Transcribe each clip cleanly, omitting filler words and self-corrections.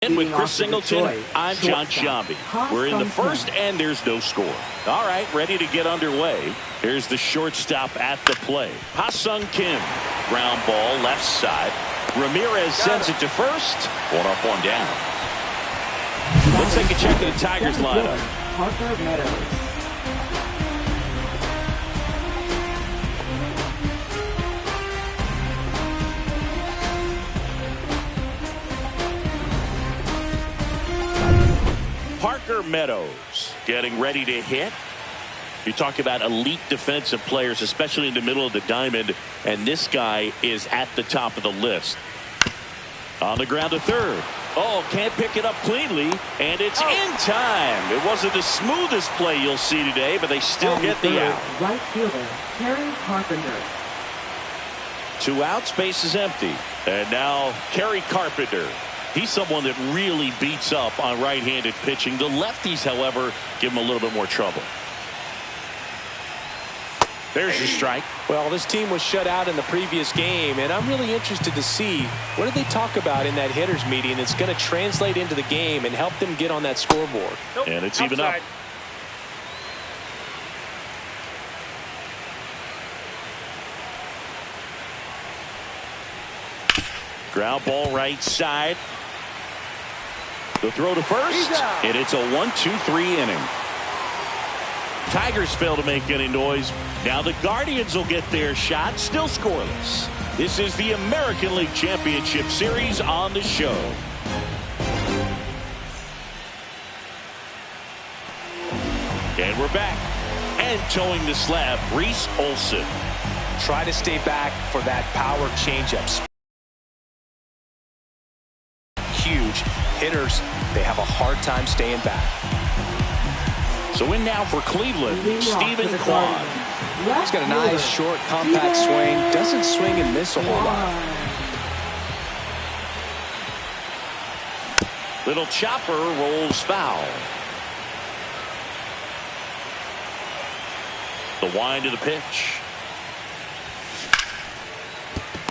And with Chris Singleton, I'm John Sciambi. We're in the first, and there's no score. All right, ready to get underway. Here's the shortstop at the play. Ha-Sung Kim. Ground ball, left side. Ramirez sends it to first. One up, one down. Let's take a check of the Tigers lineup. Parker Meadows. Parker Meadows getting ready to hit. You talk about elite defensive players, especially in the middle of the diamond, and this guy is at the top of the list. On the ground to third. Oh, can't pick it up cleanly, and it's in time. It wasn't the smoothest play you'll see today, but they still get the out. Right fielder, Kerry Carpenter. 2 outs, base is empty. And now Kerry Carpenter. He's someone that really beats up on right-handed pitching. The lefties, however, give him a little bit more trouble. There's your strike. Well, this team was shut out in the previous game, and I'm really interested to see what did they talk about in that hitters meeting that's going to translate into the game and help them get on that scoreboard. And it's even up. Ground ball right side. The throw to first, and it's a 1-2-3 inning. Tigers fail to make any noise. Now the Guardians will get their shot, still scoreless. This is the American League Championship Series on the show. And we're back. And towing the slab, Reese Olson. Try to stay back for that power changeup. Huge hitters, they have a hard time staying back. So in now for Cleveland, Stephen Kwan. He's got a nice short compact swing, doesn't swing and miss a whole lot. Little chopper rolls foul. The wind of the pitch.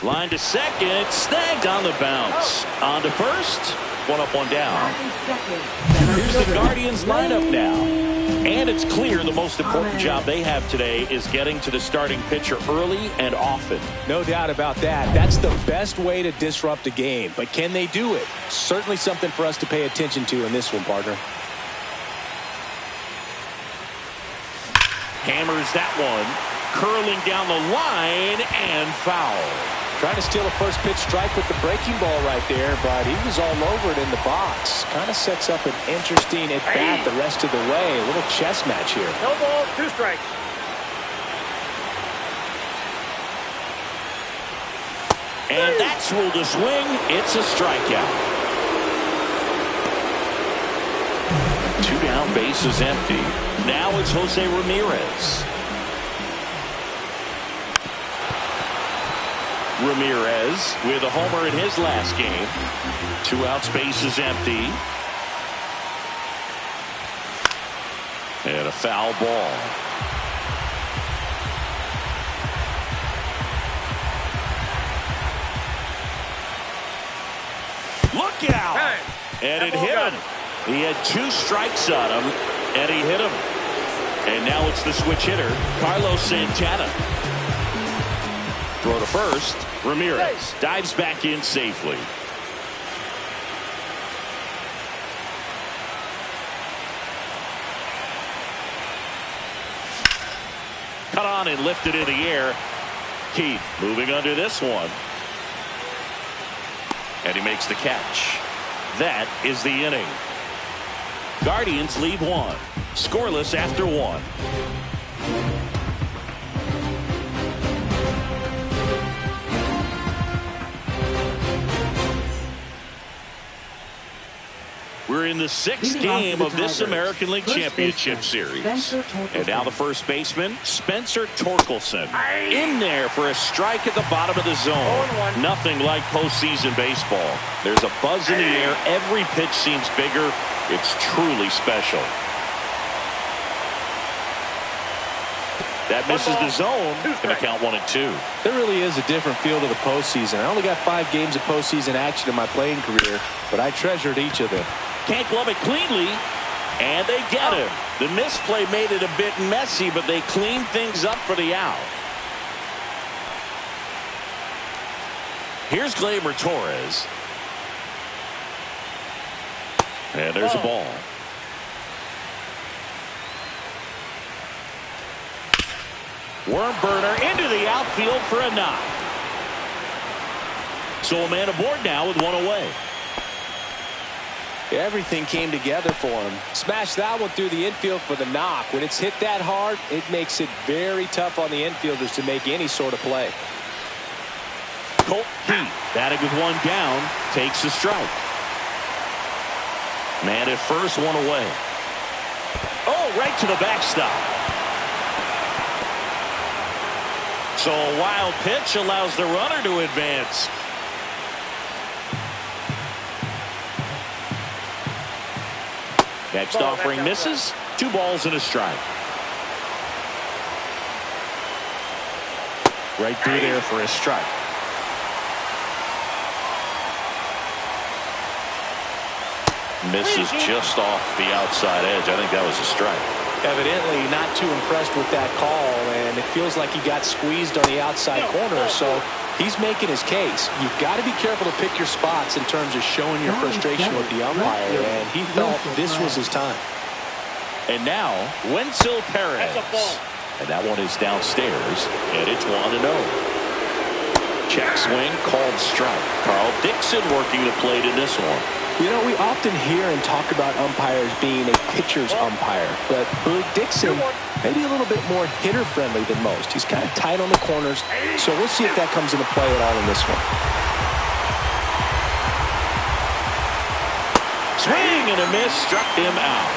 Line to second, snagged on the bounce. On to first, 1 up, 1 down. Here's the Guardians lineup now. And it's clear the most important job they have today is getting to the starting pitcher early and often. No doubt about that. That's the best way to disrupt a game. But can they do it? Certainly something for us to pay attention to in this one, partner. Hammers that one. Curling down the line and foul. Trying to steal a first pitch strike with the breaking ball right there, but he was all over it in the box. Kind of sets up an interesting at-bat the rest of the way. A little chess match here. No ball, 2 strikes. And that's ruled a swing. It's a strikeout. 2 down, base is empty. Now it's Jose Ramirez. Ramirez with a homer in his last game. 2 outs, base is empty. And a foul ball. Look out! And it hit him. He had 2 strikes on him, and he hit him. And now it's the switch hitter, Carlos Santana. Throw to first. Ramirez dives back in safely. Cut on and lifted in the air. Keith moving under this one. And he makes the catch. That is the inning. Guardians lead 1. Scoreless after 1. We're in the 6th game of this American League Championship Series. And now the first baseman, Spencer Torkelson. In there for a strike at the bottom of the zone. Nothing like postseason baseball. There's a buzz in the air. Every pitch seems bigger. It's truly special. That misses the zone. Going to count 1-2. There really is a different feel to the postseason. I only got 5 games of postseason action in my playing career, but I treasured each of them. Can't glove it cleanly, and they get him. The misplay made it a bit messy, but they cleaned things up for the out. Here's Gleyber Torres. And there's a ball. Worm burner into the outfield for a knock. So a man aboard now with 1 away. Everything came together for him. Smashed that one through the infield for the knock. When it's hit that hard, it makes it very tough on the infielders to make any sort of play. Colt Heath, batting with 1 down, takes the strike. Man at first, 1 away. Oh, right to the backstop. So a wild pitch allows the runner to advance. Next offering misses. 2 balls and a strike. Right through there for a strike. Misses just off the outside edge. I think that was a strike. Evidently not too impressed with that call, and it feels like he got squeezed on the outside corner, so he's making his case. You've got to be careful to pick your spots in terms of showing your frustration with the umpire, and he felt this was his time. And now, Wenzel Perez. And that one is downstairs, and it's 1-0. Check swing, called strike. Carl Dixon working the plate in this one. You know, we often hear and talk about umpires being a pitcher's umpire, but Boog Dixon maybe a little bit more hitter-friendly than most. He's kind of tight on the corners, so we'll see if that comes into play at all in this one. Swing and a miss, struck him out.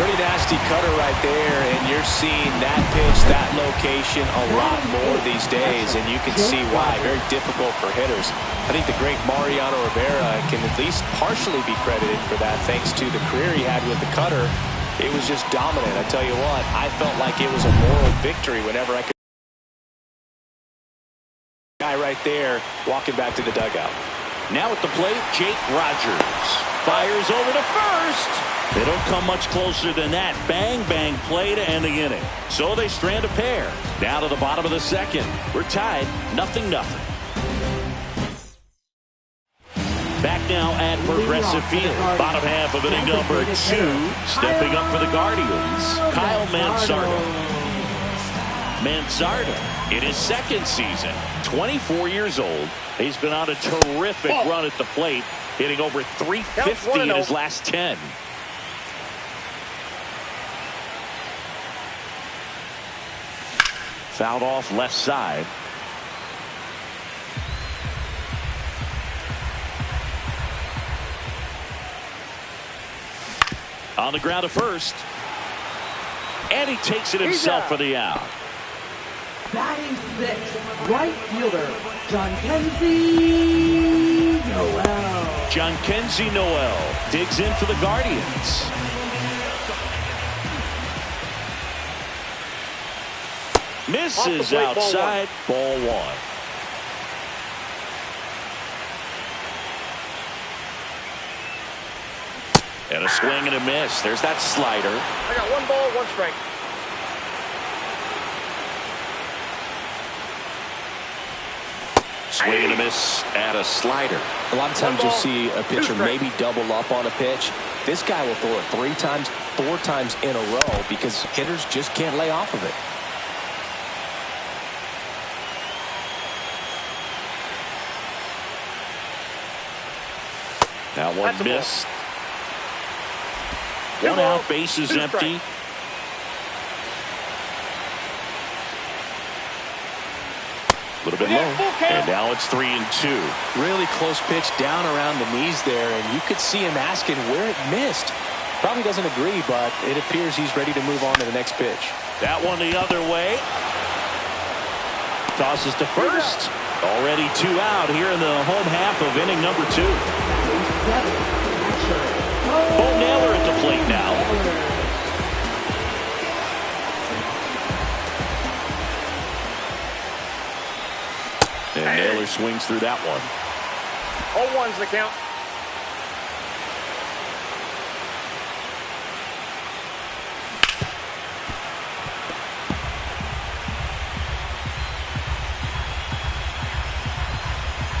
Pretty nasty cutter right there, and you're seeing that pitch, that location a lot more these days, and you can see why. Very difficult for hitters. I think the great Mariano Rivera can at least partially be credited for that, thanks to the career he had with the cutter. It was just dominant. I tell you what, I felt like it was a moral victory whenever I could. Guy right there walking back to the dugout. Now at the plate, Jake Rogers fires over to first. They don't come much closer than that. Bang, bang play to end the inning. So they strand a pair. Down to the bottom of the second. We're tied, 0-0. Back now at Progressive Field. Bottom half of inning number 2. Stepping up for the Guardians, Kyle Manzardo. Manzardo in his 2nd season, 24 years old. He's been on a terrific run at the plate, hitting over 350 in his last 10. Fouled off left side. On the ground to first. And he takes it himself for the out. Batting 6th, right fielder, Jhonkensy Noel. Jhonkensy Noel digs in for the Guardians. Misses outside, ball 1. And a swing and a miss. There's that slider. I got 1 ball, 1 strike. Swing and a miss at a slider. A lot of times you'll see a pitcher maybe double up on a pitch. This guy will throw it 3 times, 4 times in a row because hitters just can't lay off of it. That one missed. 1 out, base is empty. A little bit low, and now it's 3-2. Really close pitch down around the knees there, and you could see him asking where it missed. Probably doesn't agree, but it appears he's ready to move on to the next pitch. That one the other way. Tosses to first. Already 2 out here in the home half of inning number 2. Bo Naylor at the plate now. Naylor swings through that one. 0-1's the count.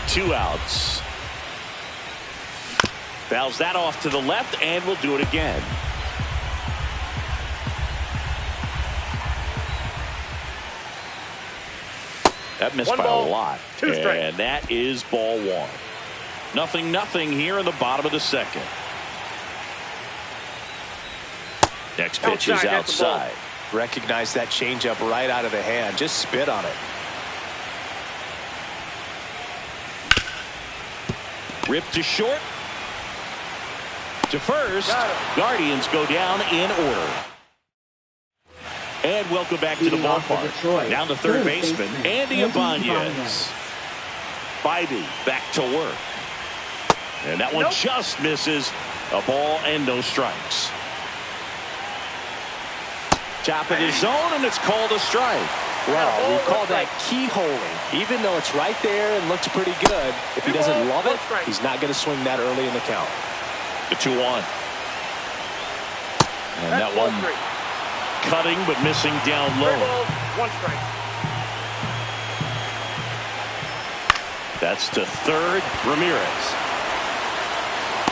Two outs. Fouls that off to the left, and we'll do it again. That missed by a lot. And that is ball one. 0-0 here in the bottom of the second. Next pitch is outside. Recognize that changeup right out of the hand. Just spit on it. Ripped to short. To first. Guardians go down in order. And welcome back to the ballpark. Now the third baseman, Andy Ibanez. Bibee back to work. And that one just misses. A ball and no strikes. Top of the zone, and it's called a strike. Well, we call that keyholing. Even though it's right there and looks pretty good, if he doesn't love it, he's not going to swing that early in the count. The 2-1. And that one cutting but missing down low. 1 strike. That's to third. Ramirez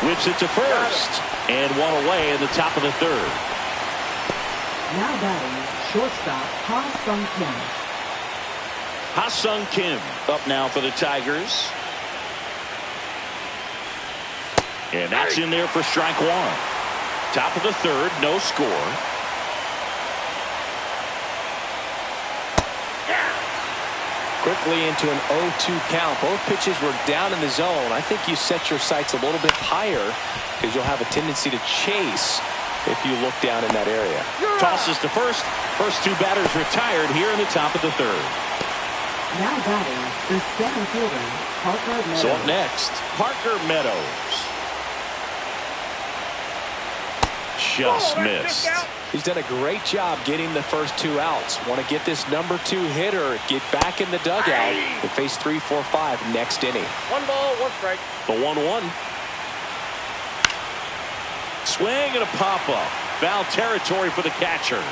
whips it to first, and one away in the top of the third. Now batting, shortstop Ha-Sung Kim. Ha-Sung Kim up now for the Tigers. And that's in there for strike one. Top of the third, no score. Quickly into an 0-2 count. Both pitches were down in the zone. I think you set your sights a little bit higher because you'll have a tendency to chase if you look down in that area. Tosses to first. First two batters retired here in the top of the third. Now batting, the center fielder, Parker Meadows. So up next, Parker Meadows. Just missed. He's done a great job getting the first two outs. Want to get this number 2 hitter, get back in the dugout, and face 3, 4, 5 next inning. 1 ball, 1 strike. The 1-1. Swing and a pop-up. Foul territory for the catcher.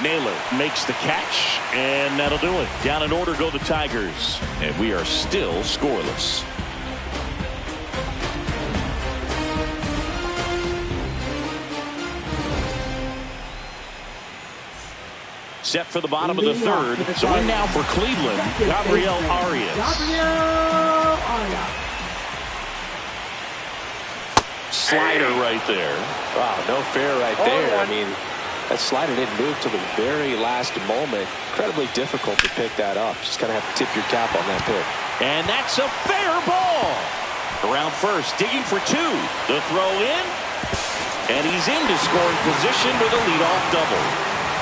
Naylor makes the catch, and that'll do it. Down in order go the Tigers, and we are still scoreless. Set for the bottom of the third. So in now for Cleveland, Gabriel Arias. Gabriel Arias. Slider right there. Wow, no fair right there. I mean, that slider didn't move till the very last moment. Incredibly difficult to pick that up. Just kind of have to tip your cap on that pick. And that's a fair ball. Around first, digging for 2. The throw in. And he's into scoring position with a leadoff double.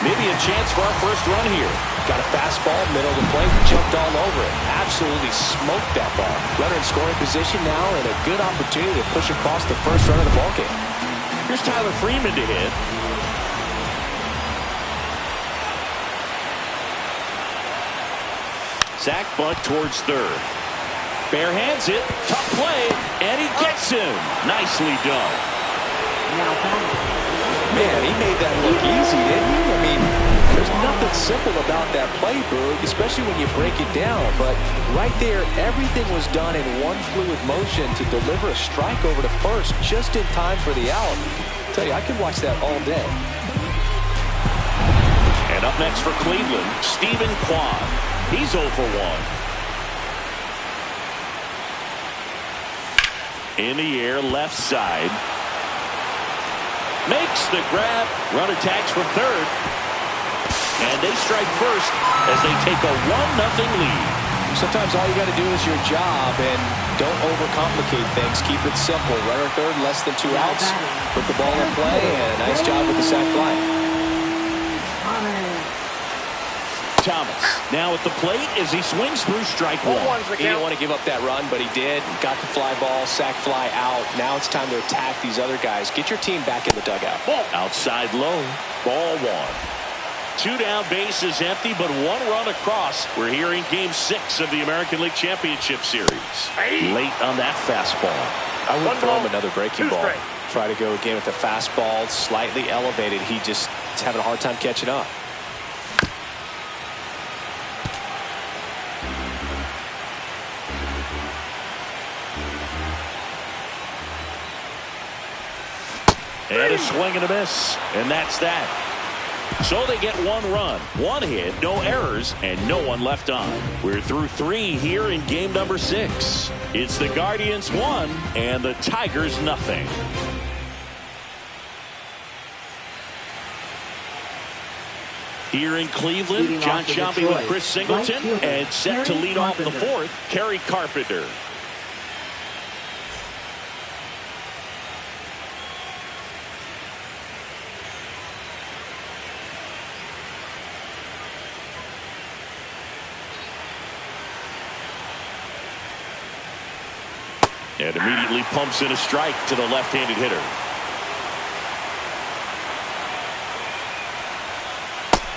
Maybe a chance for our first run here. Got a fastball, middle of the plate, jumped all over it. Absolutely smoked that ball. Runner in scoring position now, and a good opportunity to push across the first run of the ballgame. Here's Tyler Freeman to hit. Sack bunt towards third. Bare hands it, tough play, and he gets him. Nicely done. Now batting. Man, he made that look easy, didn't he? I mean, there's nothing simple about that play, Boog, especially when you break it down. But right there, everything was done in one fluid motion to deliver a strike over to first just in time for the out. I tell you, I could watch that all day. And up next for Cleveland, Stephen Kwan. He's 0 for 1. In the air, left side. Makes the grab. Runner tags from third. And they strike first as they take a 1-0 lead. Sometimes all you got to do is your job and don't overcomplicate things. Keep it simple. Runner third, less than 2 outs. Put the ball in play, and a nice job with the sac fly. Thomas now at the plate as he swings through strike 1. He didn't want to give up that run, but he did. Got the fly ball, sac fly out. Now it's time to attack these other guys. Get your team back in the dugout. Outside low, ball 1. Two down, bases empty, but one run across. We're here in Game 6 of the American League Championship Series. Late on that fastball. I would One throw him ball, another breaking two ball. strikes. Try to go again with the fastball, slightly elevated. He just is having a hard time catching up. And a swing and a miss. And that's that. So they get one run, one hit, no errors, and no one left on. We're through 3 here in game number 6. It's the Guardians 1 and the Tigers nothing. Here in Cleveland, Leading John off for Sciambi Detroit, with Chris Singleton, right fielder, and set to Kerry lead off the Carpenter. 4th, Kerry Carpenter. And immediately pumps in a strike to the left-handed hitter.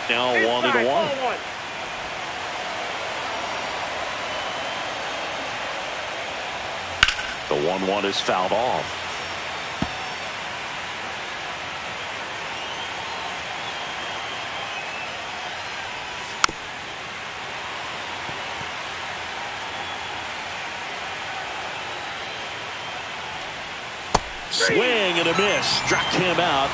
Now 1-1. The 1-1 is fouled off. Swing and a miss. Struck him out.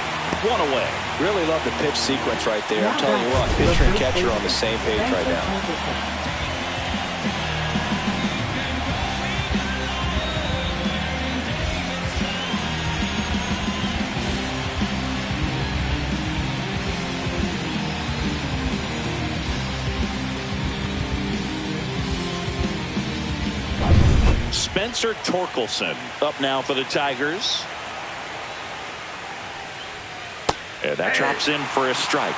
One away. Really love the pitch sequence right there. I'm telling you what, pitcher and catcher are on the same page right now. Spencer Torkelson up now for the Tigers. And that drops in for a strike.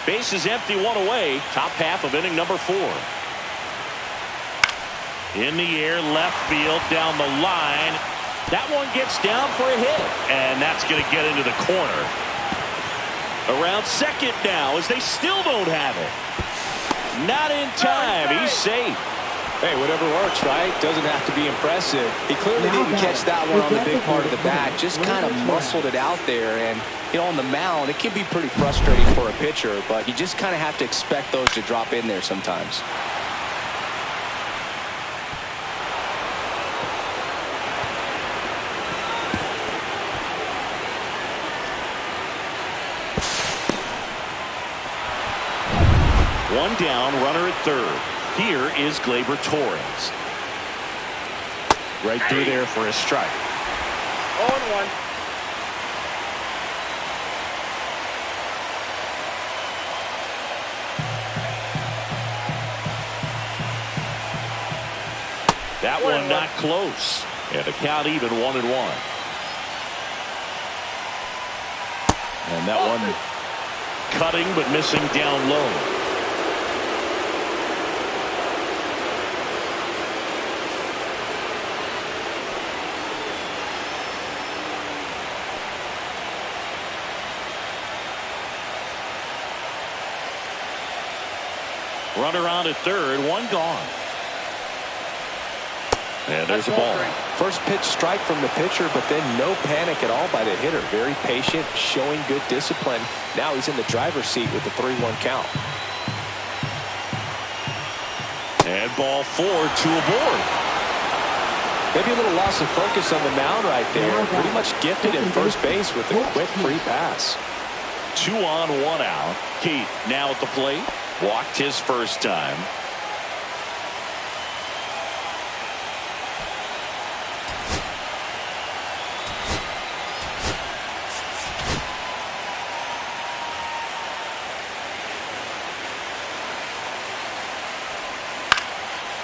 Base is empty, one away. Top half of inning number 4. In the air, left field, down the line. That one gets down for a hit. And that's going to get into the corner. Around second now as they still don't have it. Not in time. He's safe. Hey, whatever works, right? Doesn't have to be impressive. He clearly didn't catch that one on the big part of the bat. Just kind of muscled it out there. And, you know, on the mound, it can be pretty frustrating for a pitcher, but you just kind of have to expect those to drop in there sometimes. One down, runner at third. Here is Gleyber Torres. Right through there for a strike. 0-1. That one not close. And the count even 1-1. And that one cutting but missing down low. Runner on at third, one gone. And there's a ball. First pitch strike from the pitcher, but then no panic at all by the hitter. Very patient, showing good discipline. Now he's in the driver's seat with the 3-1 count. And ball 4, 2 aboard. Maybe a little loss of focus on the mound right there. Pretty much gifted at first base with a quick free pass. 2 on, 1 out. Keith now at the plate. Walked his first time.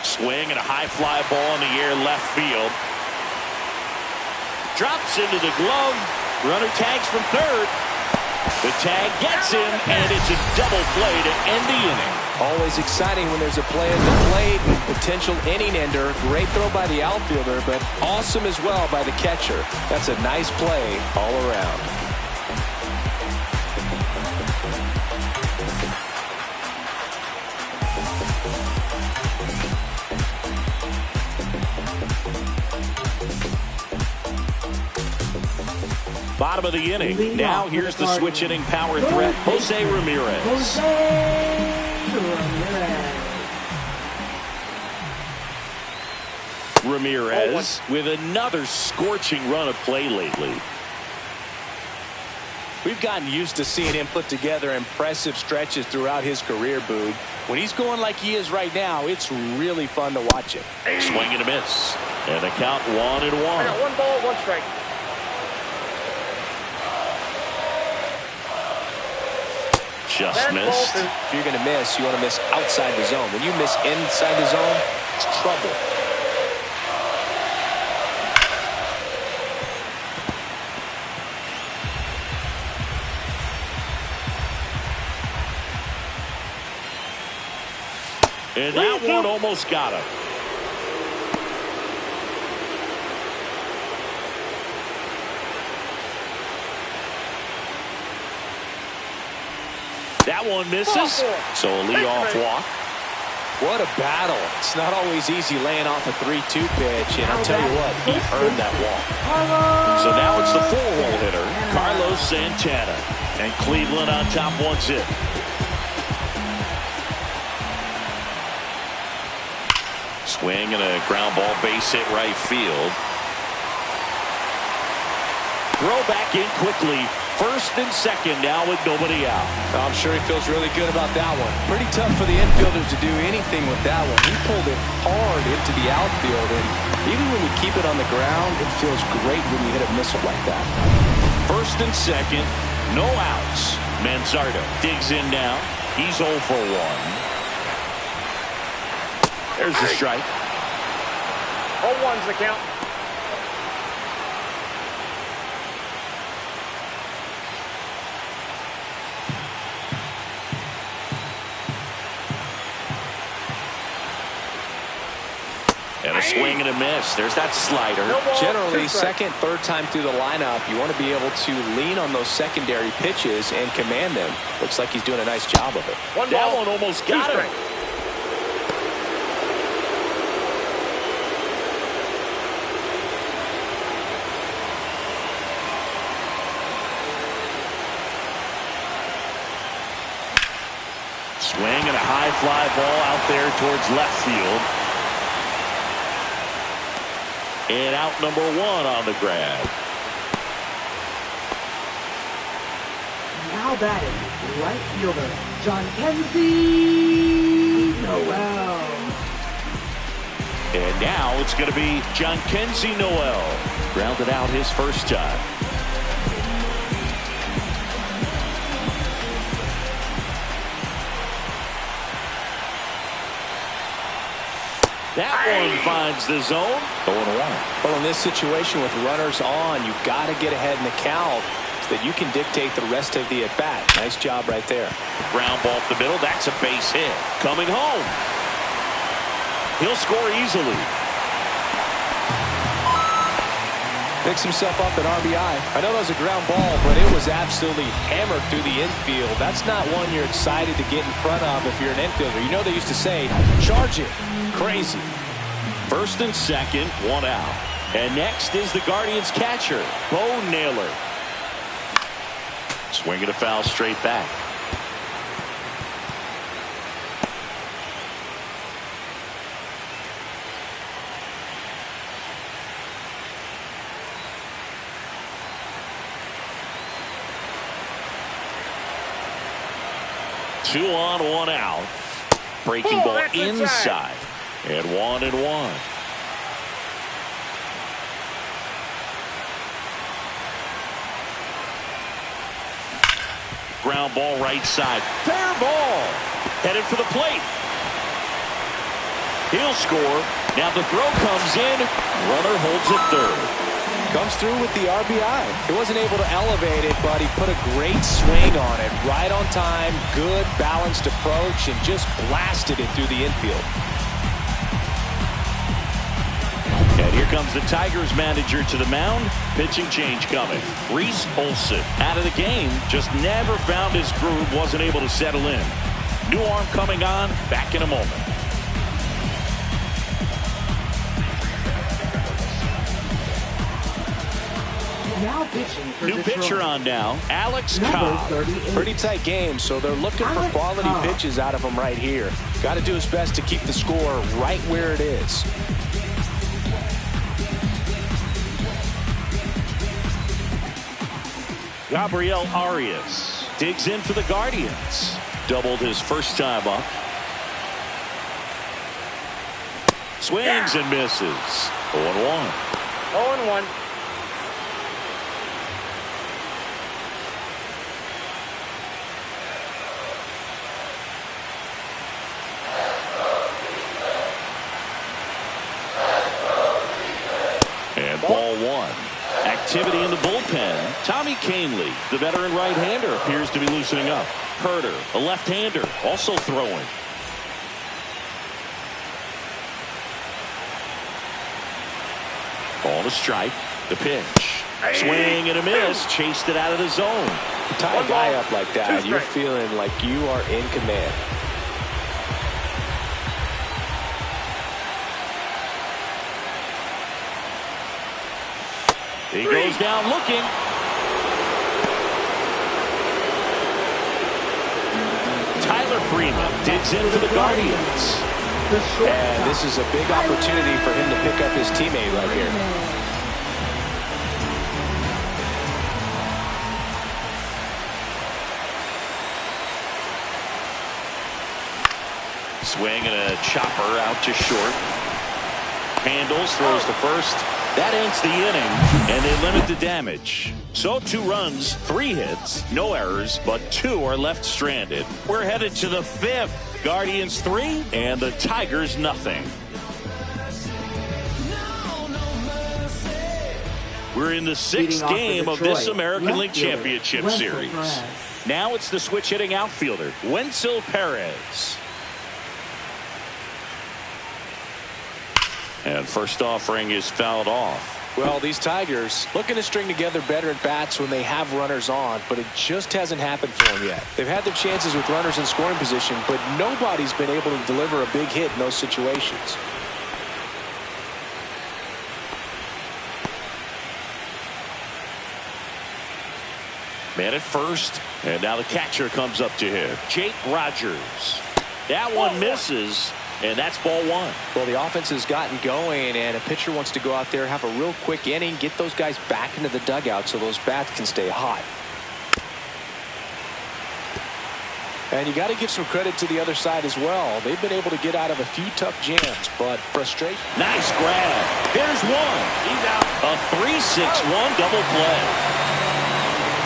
Swing and a high fly ball in the air left field. Drops into the glove. Runner tags from third. The tag gets him, and it's a double play to end the inning. Always exciting when there's a play at the plate, potential inning ender. Great throw by the outfielder, but awesome as well by the catcher. That's a nice play all around. Bottom of the inning. Now here's the switch hitting power threat, Jose Ramirez. Ramirez with another scorching run of play lately. We've gotten used to seeing him put together impressive stretches throughout his career, Boog. When he's going like he is right now, it's really fun to watch him. Swing and a miss. And the count 1-1. I got 1 ball, 1 strike. Just missed. If you're going to miss, you want to miss outside the zone. When you miss inside the zone, it's trouble. And that one almost got him. That one misses. So a leadoff walk. What a battle. It's not always easy laying off a 3-2 pitch, and I'll tell you what, he earned that walk. So now it's the 4-hole hitter, Carlos Santana. And Cleveland on top 1-0. Swing and a ground ball, base hit right field. Throw back in quickly. First and second now with nobody out. I'm sure he feels really good about that one. Pretty tough for the infielders to do anything with that one. He pulled it hard into the outfield, and even when you keep it on the ground, it feels great when you hit a missile like that. First and second, no outs. Manzardo digs in now. He's 0 for 1. There's the strike. 0-1's the count. And a swing and a miss. There's that slider. No ball, Generally, 2 strikes. second, third time through the lineup, you want to be able to lean on those secondary pitches and command them. Looks like he's doing a nice job of it. 1 That ball, one almost 2 got him. strikes. Swing and a high fly ball out there towards left field. And out number 1 on the grab. Now batting, right fielder, Jhonkensy Noel. And now it's going to be Jhonkensy Noel. Grounded out his first time. That one finds the zone. 0-1. Well, in this situation with runners on, you've got to get ahead in the count so that you can dictate the rest of the at-bat. Nice job right there. Ground ball up the middle. That's a base hit. Coming home. He'll score easily. Picks himself up at RBI. I know that was a ground ball, but it was absolutely hammered through the infield. That's not one you're excited to get in front of if you're an infielder. You know they used to say, charge it. Crazy. First and second, 1 out. And next is the Guardians catcher, Bo Naylor. Swinging a foul straight back. Two on, 1 out. Breaking ball that's inside. And 1-1. Ground ball right side. Fair ball. Headed for the plate. He'll score. Now the throw comes in. Runner holds at third. Comes through with the RBI. He wasn't able to elevate it, but he put a great swing on it. Right on time, good balanced approach, and just blasted it through the infield. And here comes the Tigers manager to the mound. Pitching change coming. Reese Olson out of the game. Just never found his groove. Wasn't able to settle in. New arm coming on. Back in a moment. Now pitching for New Detroit. pitcher on now. Alex Number Cobb. 38. Pretty tight game, so they're looking for Alex quality Cobb. pitches out of him right here. Got to do his best to keep the score right where it is. Gabriel Arias digs in for the Guardians. Doubled his first time up. Swings and misses. 0-1. 0-1. And ball one. Activity in the bullpen. Tommy Kahnle, the veteran right-hander, appears to be loosening up. Herter, a left-hander, also throwing. Ball to strike. The pitch. Swing and a miss. Chased it out of the zone. Tie a guy up like that, you're feeling like you are in command. He goes down looking. Tyler Freeman digs in for the Guardians. The shortstop. And this is a big opportunity for him to pick up his teammate right here. Swing and a chopper out to short. Handles, throws to first. That ends the inning, and they limit the damage. So 2 runs, 3 hits, no errors, but 2 are left stranded. We're headed to the 5th. Guardians 3 and the Tigers nothing. We're in the 6th Leading off for game of this Detroit, American left League fielder, Championship Wenzel Series. Perez. Now it's the switch hitting outfielder, Wenzel Perez. And first offering is fouled off. Well, these Tigers looking to string together better at bats when they have runners on, but it just hasn't happened for them yet. They've had their chances with runners in scoring position, but nobody's been able to deliver a big hit in those situations. Man at first, and now the catcher comes up to him. Jake Rogers. That one misses, and that's ball one. Well, the offense has gotten going, and a pitcher wants to go out there, have a real quick inning, get those guys back into the dugout so those bats can stay hot. And you got to give some credit to the other side as well. They've been able to get out of a few tough jams, but frustration. Nice grab. There's one. He's out. A 3-6-1 double play.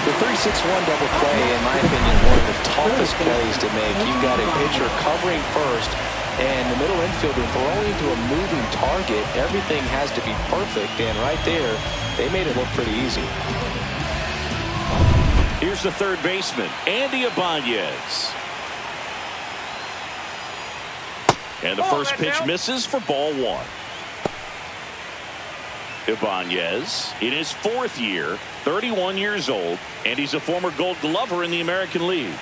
The 3-6-1 double play, in my opinion, one of the toughest plays to make. You've got a pitcher covering first, and the middle infielder throwing to a moving target. Everything has to be perfect, and right there, they made it look pretty easy. Here's the third baseman, Andy Ibanez. And the first pitch misses for ball one. Ibanez in his 4th year, 31 years old, and he's a former Gold Glover in the American League.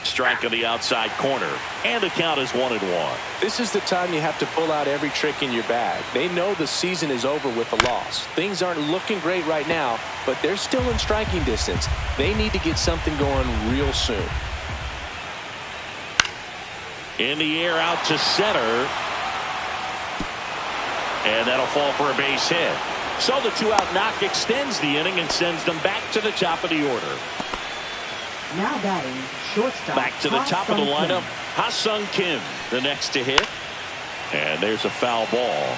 Strike on the outside corner, and the count is 1-1. This is the time you have to pull out every trick in your bag. They know the season is over with a loss. Things aren't looking great right now, but they're still in striking distance. They need to get something going real soon. In the air out to center. And that'll fall for a base hit. So the 2-out knock extends the inning and sends them back to the top of the order. Now batting, shortstop. Back to the top of the Ha-Sung lineup. Kim. Ha-Sung Kim, the next to hit. And there's a foul ball.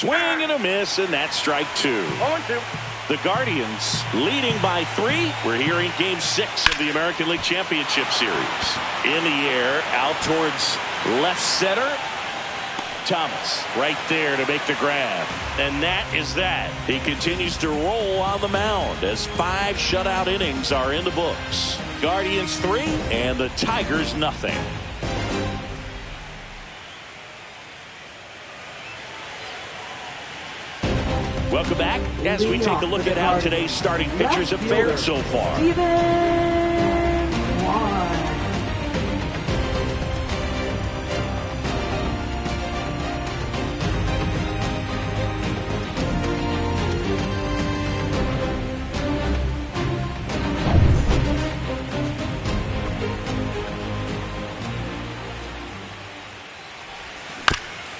Swing and a miss, and that's strike 2. 0-2. The Guardians leading by 3. We're here in Game 6 of the American League Championship Series. In the air, out towards left center. Thomas right there to make the grab. And that is that. He continues to roll on the mound as 5 shutout innings are in the books. Guardians 3 and the Tigers nothing. Welcome back as we take a look at how today's starting pitchers have fared so far.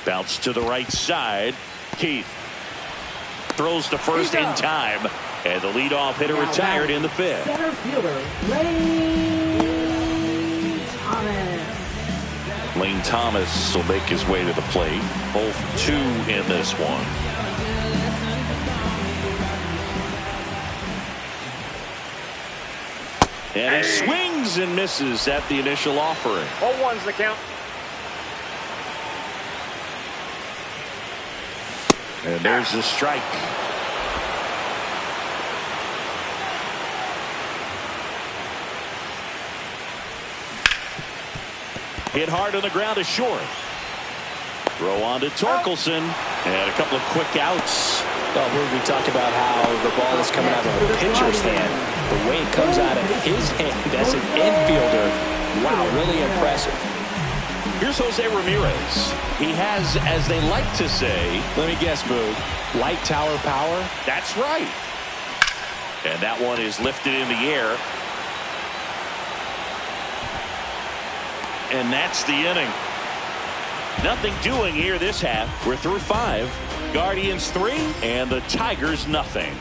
Bounce to the right side. Keith throws to first in time, and the leadoff hitter retired in the 5th. Center fielder, Lane Thomas. Lane Thomas will make his way to the plate. 0-2 in this one. And he swings and misses at the initial offering. 0-1's the count. And there's the strike. Hit hard on the ground to short. Throw on to Torkelson. And a couple of quick outs. Well, we talked about how the ball is coming out of a pitcher's hand. The way it comes out of his hand as an infielder. Wow, really impressive. Here's Jose Ramirez. He has, as they like to say, Let me guess, Boog. Light tower power? that's right. And that one is lifted in the air. And that's the inning. Nothing doing here this half. We're through 5. Guardians 3 and the Tigers nothing.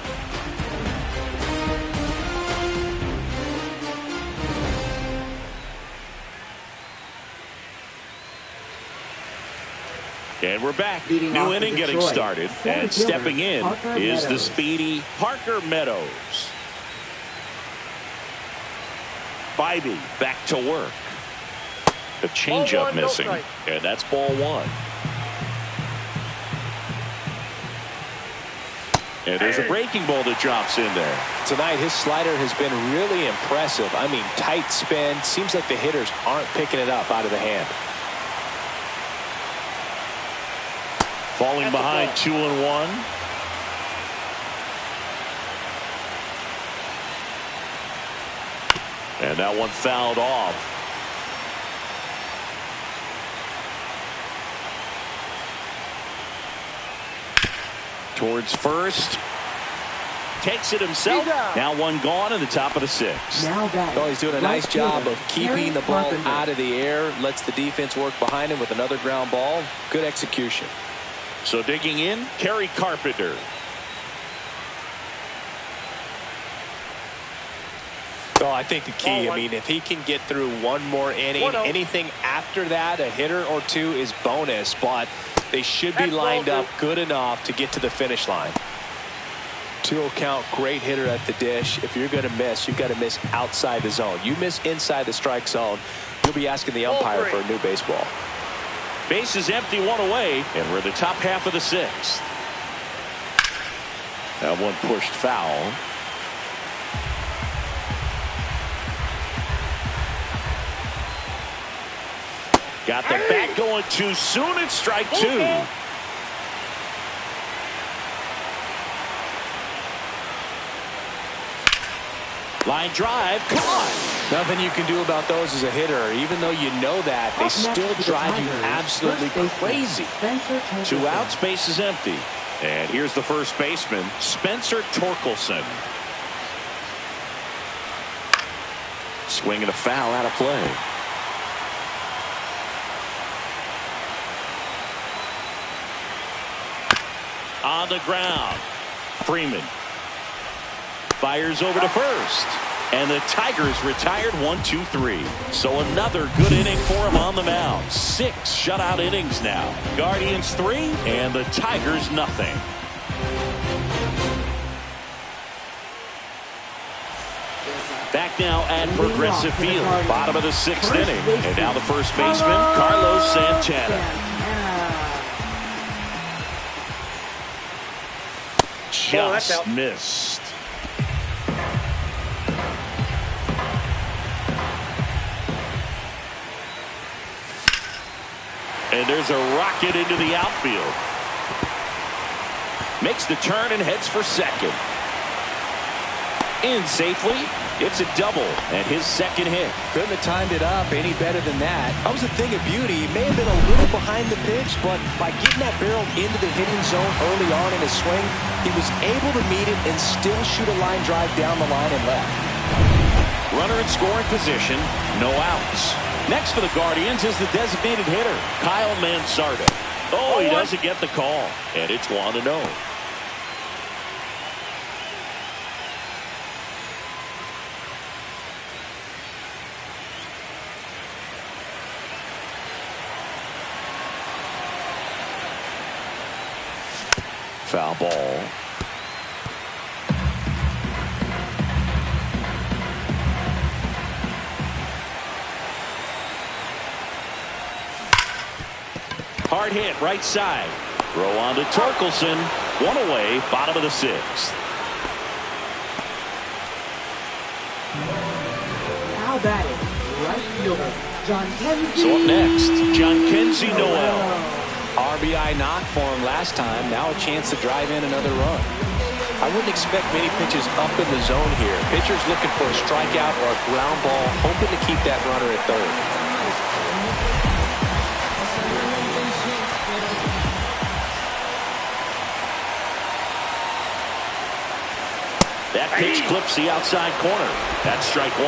And we're back. Leading New off inning for getting Detroit. started. Center And fielder, stepping in Parker is the Meadows. speedy Parker Meadows. Bybee back to work. The Ball changeup one, no missing. strike. And that's ball 1. And there's a breaking ball that drops in there. Tonight, his slider has been really impressive. I mean, tight spin. Seems like the hitters aren't picking it up out of the hand. Falling behind 2-1. And that one fouled off. Towards first. Takes it himself. Now one gone in the top of the 6th. Now batting. Well, he's doing a nice Right job fielder, of keeping Harry the ball Carpenter. out of the air. Lets the defense work behind him with another ground ball. Good execution. So digging in, Kerry Carpenter. So I think the key, I mean, if he can get through one more inning, 1-0. anything after that, a hitter or two is bonus, but they should be That's lined ball up good enough to get to the finish line. 2-0 count, great hitter at the dish. If you're going to miss, you've got to miss outside the zone. You miss inside the strike zone, you'll be asking the umpire for a new baseball. Base is empty, 1 away, and we're in the top half of the 6th. That one pushed foul. Got the bat going too soon. It's strike 2. Line drive, caught. Nothing you can do about those as a hitter. Even though you know that, they Up next still for the drive you Tigers, absolutely first baseman, crazy. Spencer Torkelson. 2 outs, base is empty. And here's the first baseman, Spencer Torkelson. Swing and a foul out of play. On the ground. Freeman fires over to first. And the Tigers retired 1-2-3. So another good inning for him on the mound. 6 shutout innings now. Guardians 3 and the Tigers nothing. Back now at Progressive Field. Bottom of the 6th inning. And now the first baseman, Carlos Santana. Just missed. And there's a rocket into the outfield. Makes the turn and heads for second. In safely. It's a double and his second hit. Couldn't have timed it up any better than that. That was a thing of beauty. He may have been a little behind the pitch, but by getting that barrel into the hitting zone early on in his swing, he was able to meet it and still shoot a line drive down the line and left. Runner in scoring position, no outs. Next for the Guardians is the designated hitter, Kyle Mansardo. Oh, he doesn't get the call, and it's 1-0. Foul ball. Hard hit right side. Throw on to Torkelson. 1 away, bottom of the 6th. Now batting, right fielder, John Kenzie. So up next, Jhonkensy Noel. RBI knock for him last time. Now a chance to drive in another run. I wouldn't expect many pitches up in the zone here. Pitcher's looking for a strikeout or a ground ball, hoping to keep that runner at third. That pitch clips the outside corner. That's strike 1.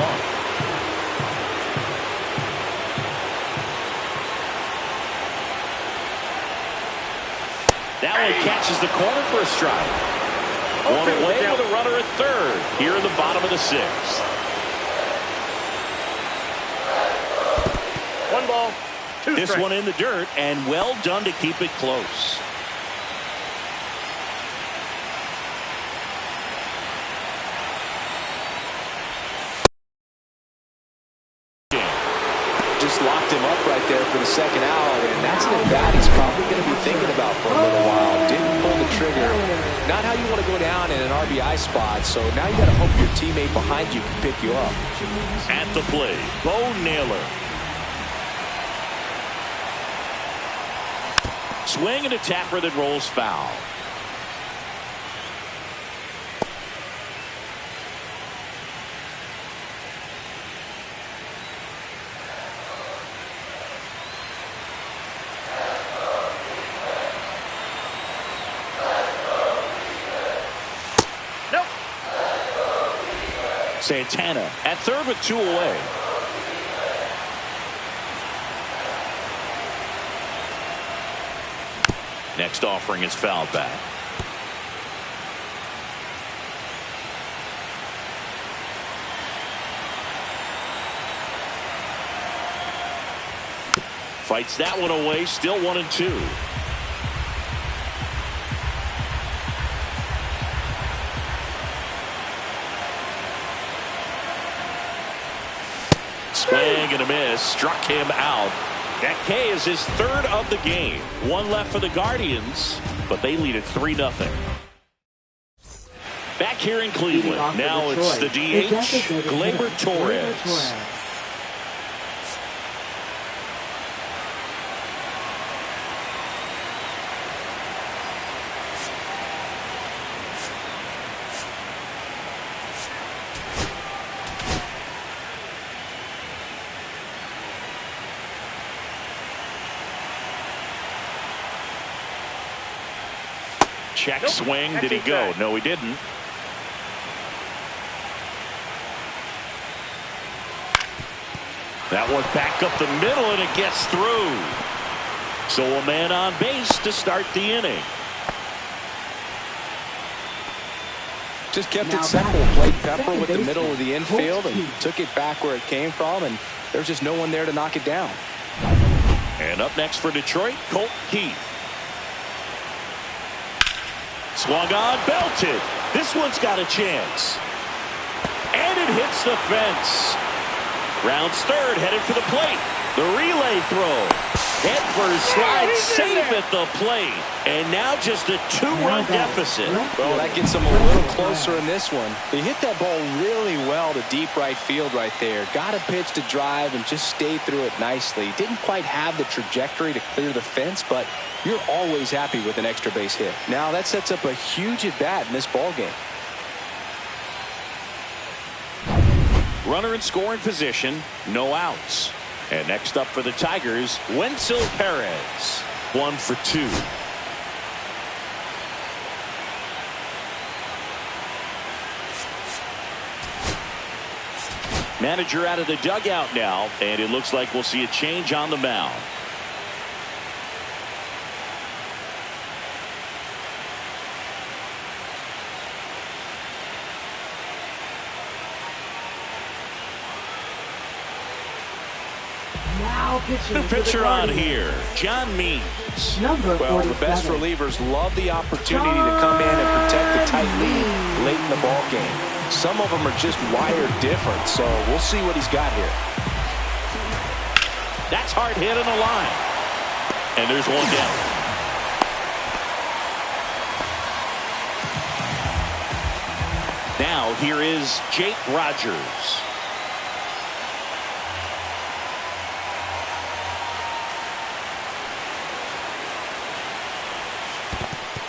That one catches the corner for a strike. 1 away with a runner at third. Here in the bottom of the 6th. 1 ball, 2 strikes. This one in the dirt, and well done to keep it close. Just locked him up right there for the second out, and that's an at-bat he's probably going to be thinking about for a little while. Didn't pull the trigger. Not how you want to go down in an RBI spot, so now you got to hope your teammate behind you can pick you up. At the plate, Bo Naylor. Swing and a tapper that rolls foul. Santana at third with 2 away. Next offering is fouled back. Fights that one away, still 1-2. Swing and a miss, struck him out. That K is his 3rd of the game. 1 left for the Guardians, but they lead at 3-0. Back here in Cleveland, now it's the DH, Gleyber Torres. Check swing. Did he go? No, he didn't. That one back up the middle, and it gets through. So a man on base to start the inning. Just kept Now it simple. batting, Played Pepper second with the middle baseman, of the infield and Colt took it back where it came from, and there's just no one there to knock it down. And up next for Detroit, Colt Keith. Swung on, belted. This one's got a chance. And it hits the fence. Rounds third, headed for the plate. The relay throw. Head first slide, safe at the plate. And now just a two-run deficit. Well, that gets them a little closer in this one. They hit that ball really well to deep right field right there. Got a pitch to drive and just stayed through it nicely. Didn't quite have the trajectory to clear the fence, but you're always happy with an extra base hit. Now that sets up a huge at-bat in this ball game. Runner in scoring position, no outs. And next up for the Tigers, Wenceel Perez. 1 for 2. Manager out of the dugout now, and it looks like we'll see a change on the mound. New pitcher on here, John Means. Number Well, the best 47. relievers love the opportunity to come in and protect the tight lead late in the ball game. Some of them are just wired different, so we'll see what he's got here. That's hard hit on the line. And there's one down. Now here is Jake Rogers.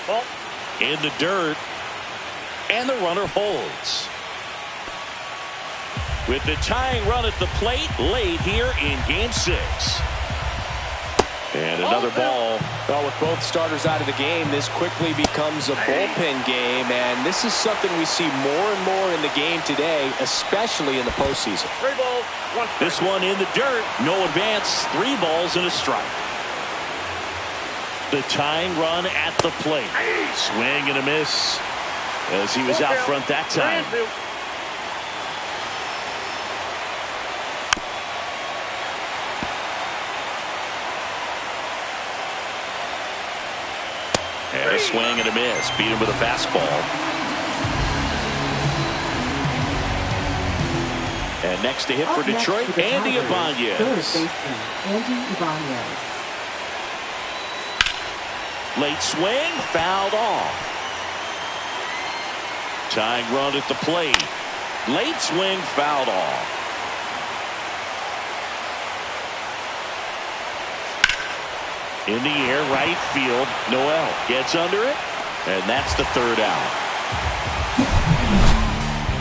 Ball. In the dirt. And the runner holds. With the tying run at the plate late here in Game 6. And another ball. Well, with both starters out of the game, this quickly becomes a bullpen game, and this is something we see more and more in the game today, especially in the postseason. 3 balls, 1 strike. This one in the dirt. No advance. 3 balls and a strike. The tying run at the plate. Swing and a miss as he was out front that time. And a swing and a miss. Beat him with a fastball. And next to hit for Up next Detroit, for the Andy Tigers, Ibanez. Third baseman, Andy Ibanez. Late swing, fouled off. Tying run at the plate. Late swing, fouled off. In the air, right field. Noel gets under it, and that's the third out.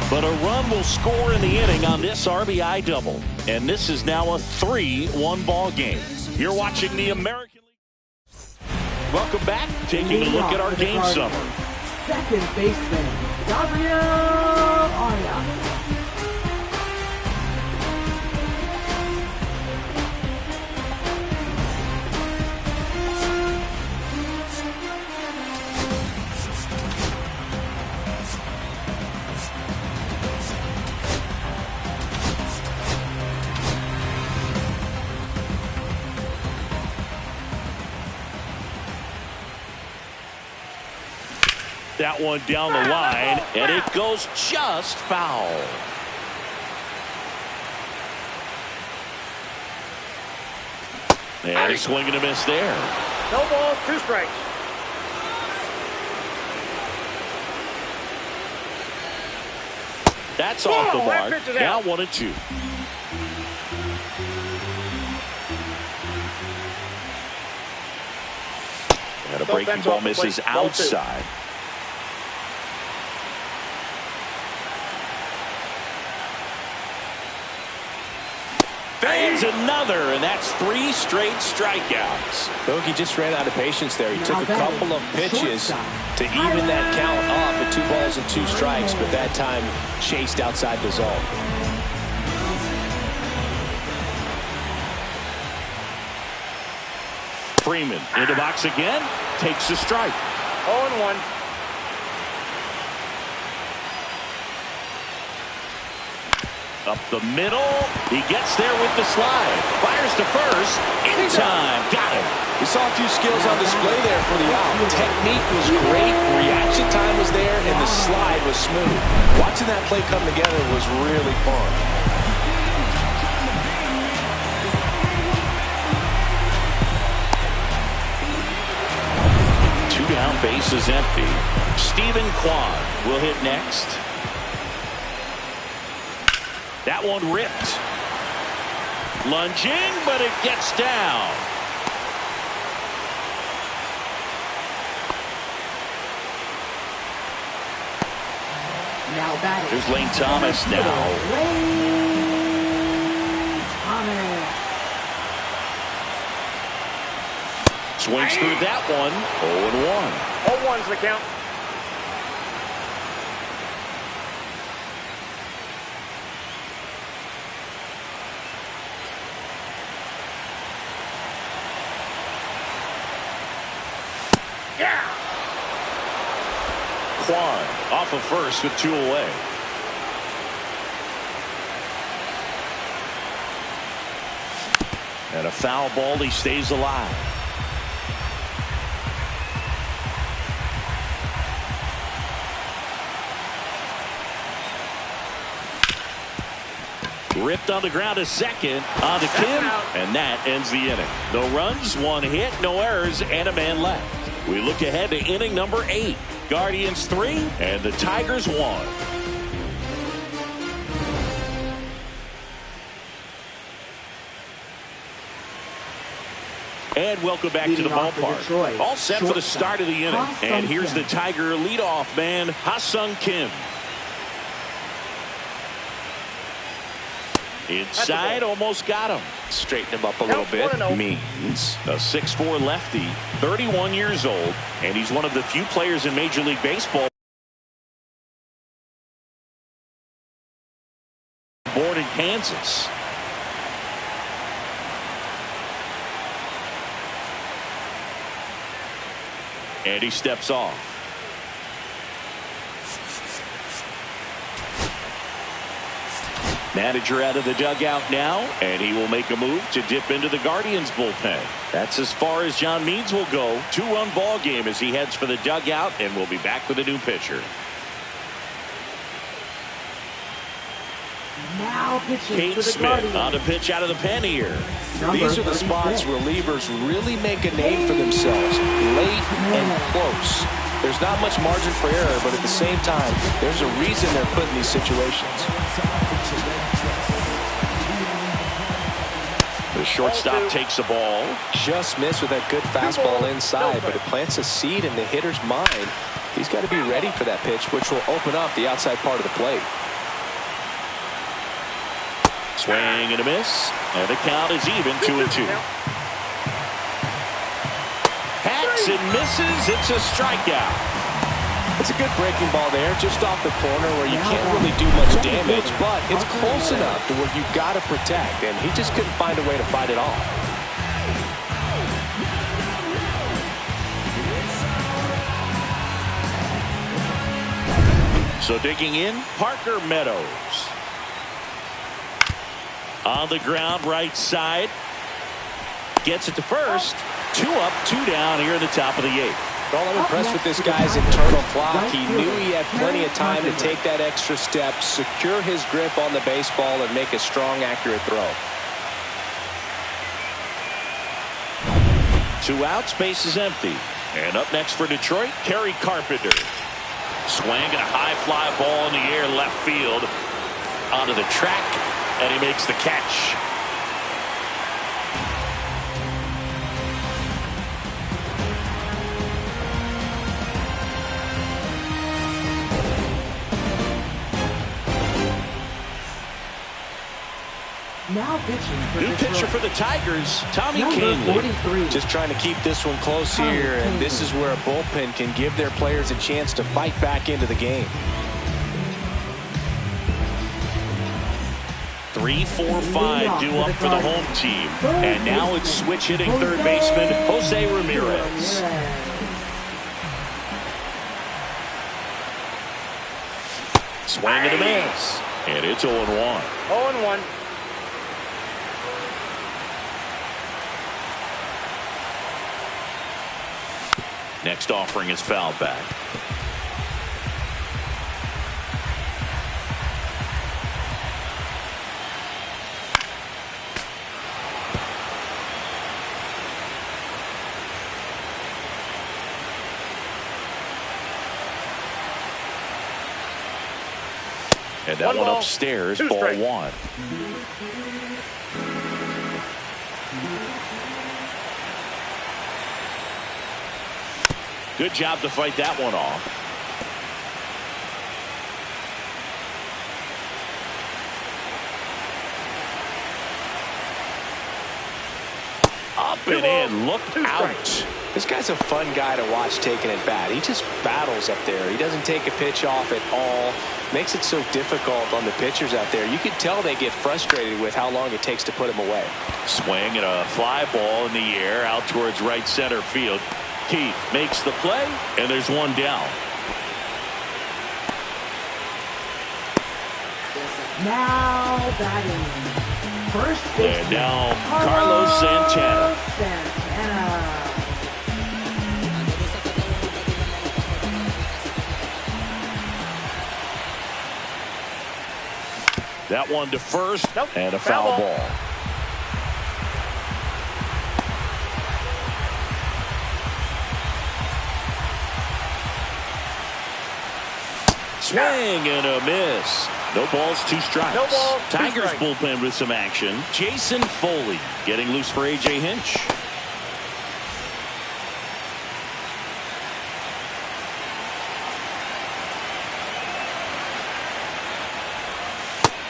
But a run will score in the inning on this RBI double. And this is now a 3-1 ball game. You're watching the American League. Welcome back. Taking a look at our game summary. Second baseman, Gabriel Arias. That one down the line, and it goes just foul. And a swing and a miss there. No balls, 2 strikes. That's off the Whoa, that mark. pitch is Now out. 1-2. And a No breaking fence ball off the misses plate. Ball 2. outside. Fades another, and that's 3 straight strikeouts. Bogey just ran out of patience there. He Now took a batting, couple of pitches shortstop, to even that count up at 2 balls and 2 strikes, but that time chased outside the zone. Freeman in the box again, takes a strike. 0-1. Up the middle. He gets there with the slide. Fires to first. In time. Got him. We saw a few skills on display there for the out. Technique was great. Reaction time was there. And the slide was smooth. Watching that play come together was really fun. 2 down, base is empty. Stephen Kwan will hit next. That one ripped. Lunging, but it gets down. Now batting. Here's Lane Thomas now. Lane Thomas. Swings through that one. 0-1. 0-1's the count. Kwan off of first with 2 away. And a foul ball. He stays alive. Ripped on the ground to second. On to Kim. And that ends the inning. No runs, 1 hit, no errors, and a man left. We look ahead to inning number 8. Guardians 3 and the Tigers 1. And welcome back to the ballpark. All set for the start of the inning. And here's the Tiger leadoff man, Ha-Seong Kim. Inside, almost got him. Straighten him up a little bit. Means a 6'4" lefty, 31 years old, and he's one of the few players in Major League Baseball born in Kansas. And he steps off. Manager out of the dugout now, and he will make a move to dip into the Guardians bullpen. That's as far as John Means will go. 2-run ball game as he heads for the dugout, and we'll be back with a new pitcher. Now pitching Kate for the Smith Guardians. on to pitch out of the pen here. These are the spots relievers really make a name for themselves. Late and close. There's not much margin for error, but at the same time, there's a reason they're put in these situations. The shortstop takes the ball. Just missed with that good fastball inside, but it plants a seed in the hitter's mind. He's got to be ready for that pitch, which will open up the outside part of the plate. Swing and a miss, and the count is even 2-2. Hacks and misses. It's a strikeout. It's a good breaking ball there, just off the corner where you can't really do much damage, but it's close enough to where you've got to protect, and he just couldn't find a way to fight it off. So digging in, Parker Meadows. On the ground, right side. Gets it to first. 2 up, 2 down here in the top of the 8th. Well, I'm impressed with this guy's internal clock. He knew he had plenty of time to take that extra step, secure his grip on the baseball, and make a strong, accurate throw. 2 outs, base is empty. And up next for Detroit, Kerry Carpenter. Swing and a high fly ball in the air, left field. Onto the track, and he makes the catch. Now pitching for New pitcher for the Tigers, Tommy Kahnle. 43. Just trying to keep this one close here, and this is where a bullpen can give their players a chance to fight back into the game. 3-4-5 due up for the home team. And now it's switch hitting third baseman Jose Ramirez. Swing and a miss. And it's 0-1. 0-1. Next offering is fouled back. And that one upstairs, ball one. Good job to fight that one off. Up and in, look out. This guy's a fun guy to watch taking at bat. He just battles up there. He doesn't take a pitch off at all. Makes it so difficult on the pitchers out there. You can tell they get frustrated with how long it takes to put him away. Swing and a fly ball in the air out towards right center field. Keith makes the play, and there's one down. Now batting. First baseman. And now Carlos Santana. That one to first, and a foul ball. Swing and a miss. No balls, 2 strikes. No balls, 2 Tigers strikes. bullpen with some action. Jason Foley getting loose for A.J. Hinch.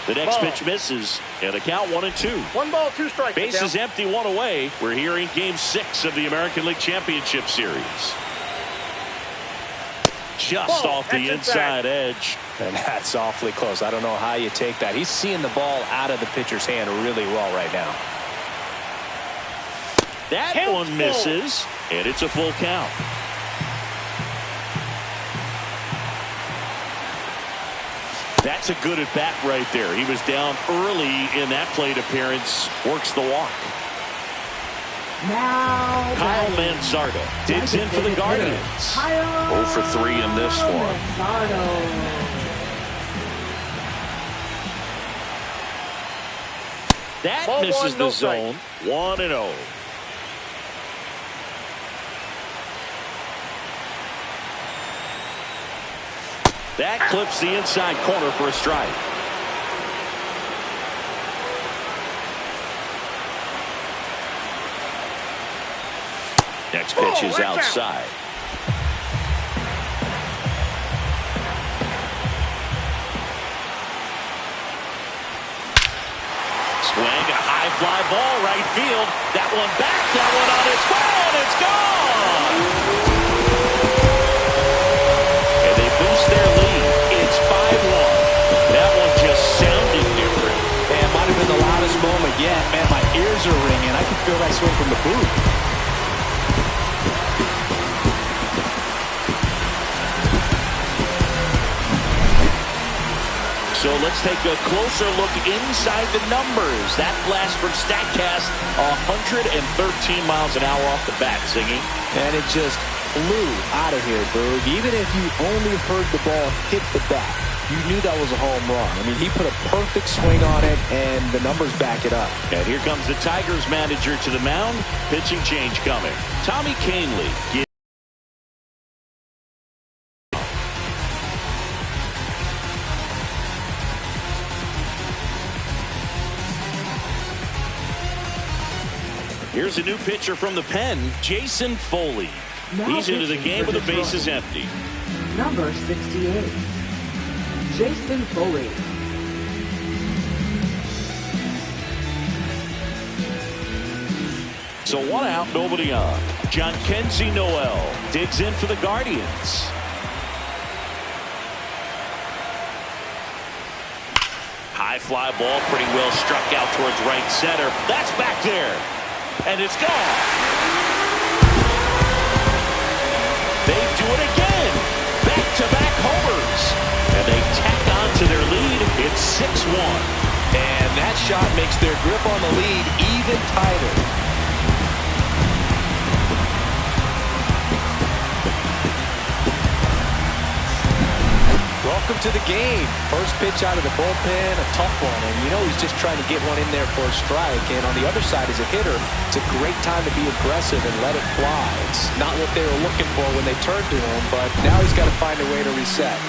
The next pitch misses, and a count 1-2. 1 ball, 2 strikes. Bases empty, 1 away. We're here in Game 6 of the American League Championship Series. Just off the inside edge. And that's awfully close. I don't know how you take that. He's seeing the ball out of the pitcher's hand really well right now. That one misses, and it's a full count. That's a good at bat right there. He was down early in that plate appearance. Works the walk. Now Kyle Manzardo digs in for the Guardians. 0 for 3 in this one. That Ball misses one, the no zone. 1-0. That clips the inside corner for a strike. Next pitch is outside. Swing and a high fly ball right field. That one back, that one on its way, and it's gone. And they boost their lead. It's 5-1. That one just sounded different. Man, might have been the loudest moment yet. Man, my ears are ringing. I can feel that swing from the booth. So let's take a closer look inside the numbers. That blast from StatCast, 113 miles an hour off the bat, Singing. And it just flew out of here, Boog. Even if you only heard the ball hit the bat, you knew that was a home run. I mean, he put a perfect swing on it, and the numbers back it up. And here comes the Tigers manager to the mound. Pitching change coming. Tommy Kahnle. Here's a new pitcher from the pen, Jason Foley. He's into the game with the bases empty. Number 68, Jason Foley. So 1 out, nobody on. Jhonkensy Noel digs in for the Guardians. High fly ball, pretty well struck out towards right center. That's back there. And it's gone. They do it again. Back-to-back homers. And they tack on to their lead. It's it's 6-1. And that shot makes their grip on the lead even tighter. Welcome to the game. First pitch out of the bullpen, a tough one. And you know he's just trying to get one in there for a strike. And on the other side, as a hitter, it's a great time to be aggressive and let it fly. It's not what they were looking for when they turned to him, but now he's got to find a way to reset.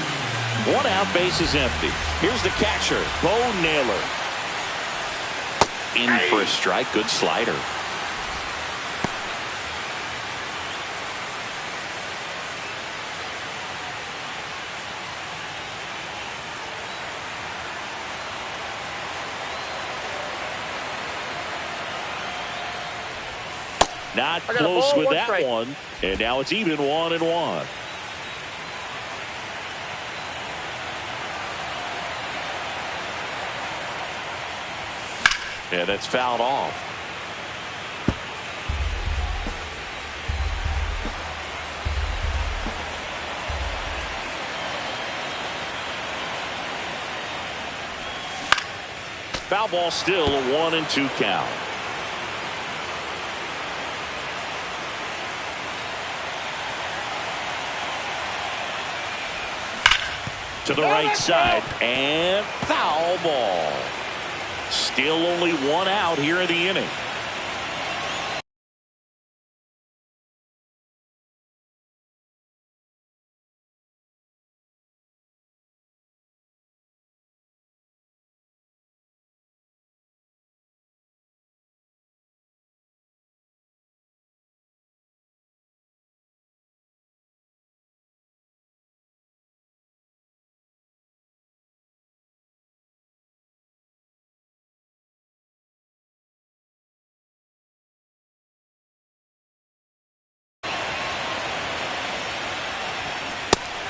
1 out, base is empty. Here's the catcher, Bo Naylor. In for a strike, good slider. Not close with that one. And now it's even 1-1. And that's fouled off. Foul ball, still a 1-2 count. To the right side, and foul ball. Still only 1 out here in the inning.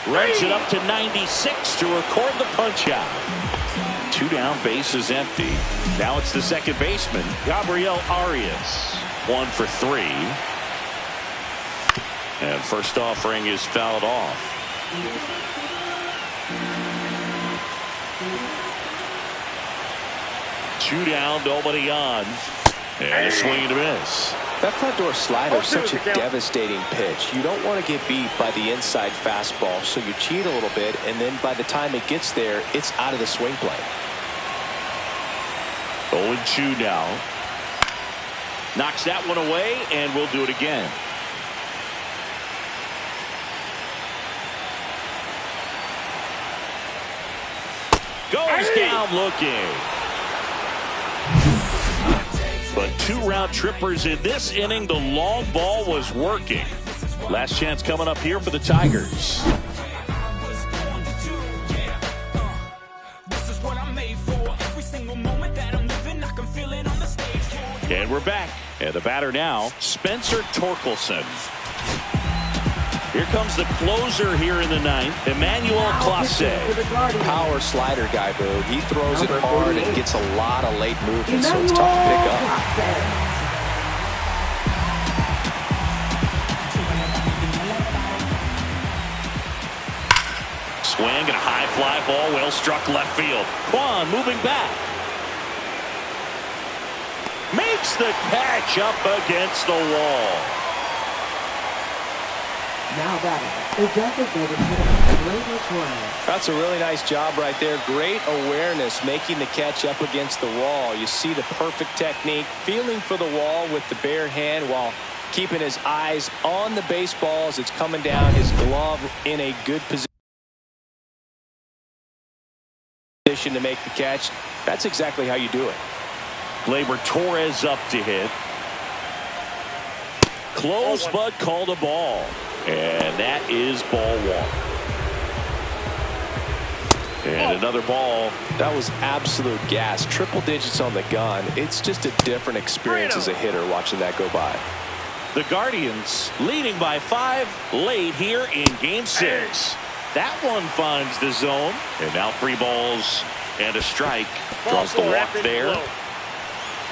Runs it up to 96 to record the punch out. 2 down, base is empty. Now it's the second baseman, Gabriel Arias. 1 for 3. And first offering is fouled off. Two down, nobody on. And a swing and a miss. That front door slider is such a devastating pitch. You don't want to get beat by the inside fastball, so you cheat a little bit, and then by the time it gets there, it's out of the swing plane. 0-2 now. Knocks that one away, and we'll do it again. Goes down looking. But 2 round trippers in this inning. The long ball was working. Last chance coming up here for the Tigers. And we're back. And the batter now, Spencer Torkelson. Here comes the closer here in the 9th, Emmanuel Clase. Power slider guy, Boog. He throws it hard and gets a lot of late movement, so it's tough to pick up. Swing and a high fly ball, well struck left field. Kwan moving back. Makes the catch up against the wall. Now batting, the designated hitter, Gleyber Torres. That's a really nice job right there. Great awareness, making the catch up against the wall. You see the perfect technique, feeling for the wall with the bare hand while keeping his eyes on the baseball as it's coming down, his glove in a good position to make the catch. That's exactly how you do it. Gleyber Torres up to hit. Close, but called a ball. And that is ball 1. And another ball. That was absolute gas. Triple digits on the gun. It's just a different experience as a hitter watching that go by. The Guardians leading by 5 late here in Game 6. That one finds the zone. And now 3 balls and a strike. Draws the walk there.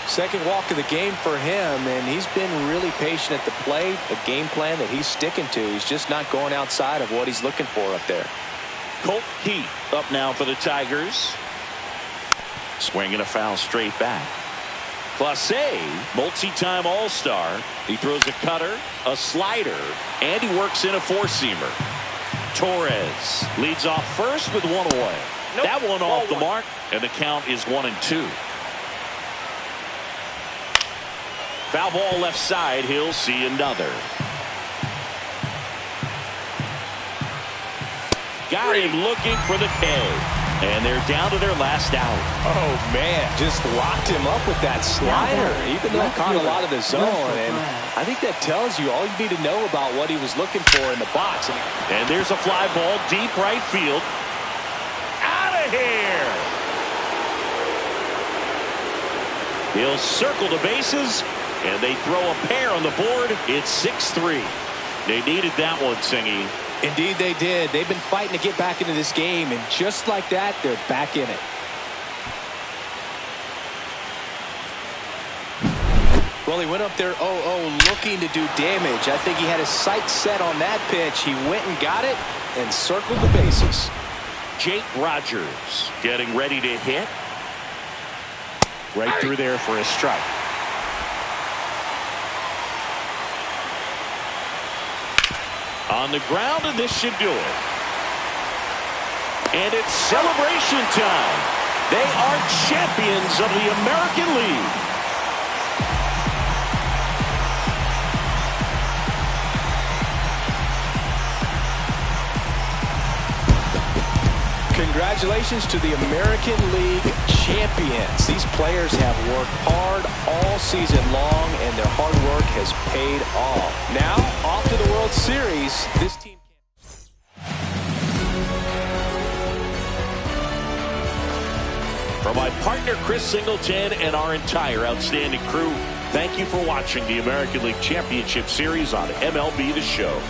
Second walk of the game for him, and he's been really patient at the plate. A game plan that he's sticking to. He's just not going outside of what he's looking for up there. Colt Keith up now for the Tigers. Swing and a foul straight back. Clase, multi-time All-Star. He throws a cutter, a slider, and he works in a four-seamer. Torres leads off first with one away. Nope. That one Ball off the one. mark, and the count is 1-2. Foul ball left side. He'll see another. Got him looking for the K. And they're down to their last out. Oh, man, just locked him up with that slider, even though it caught a lot of the zone. And I think that tells you all you need to know about what he was looking for in the box. And there's a fly ball deep right field. Out of here. He'll circle the bases, and they throw a pair on the board. It's 6-3. They needed that one, Singy. Indeed they did. They've been fighting to get back into this game, and just like that, they're back in it. Well, he went up there 0-0 looking to do damage. I think he had his sights set on that pitch. He went and got it and circled the bases. Jake Rogers getting ready to hit. Right through there for a strike. On the ground, and this should do it. And it's celebration time. They are champions of the American League. Congratulations to the American League champions. These players have worked hard all season long, and their hard work has paid off. Now, off to the World Series. This team. For my partner Chris Singleton and our entire outstanding crew, thank you for watching the American League Championship Series on MLB The Show.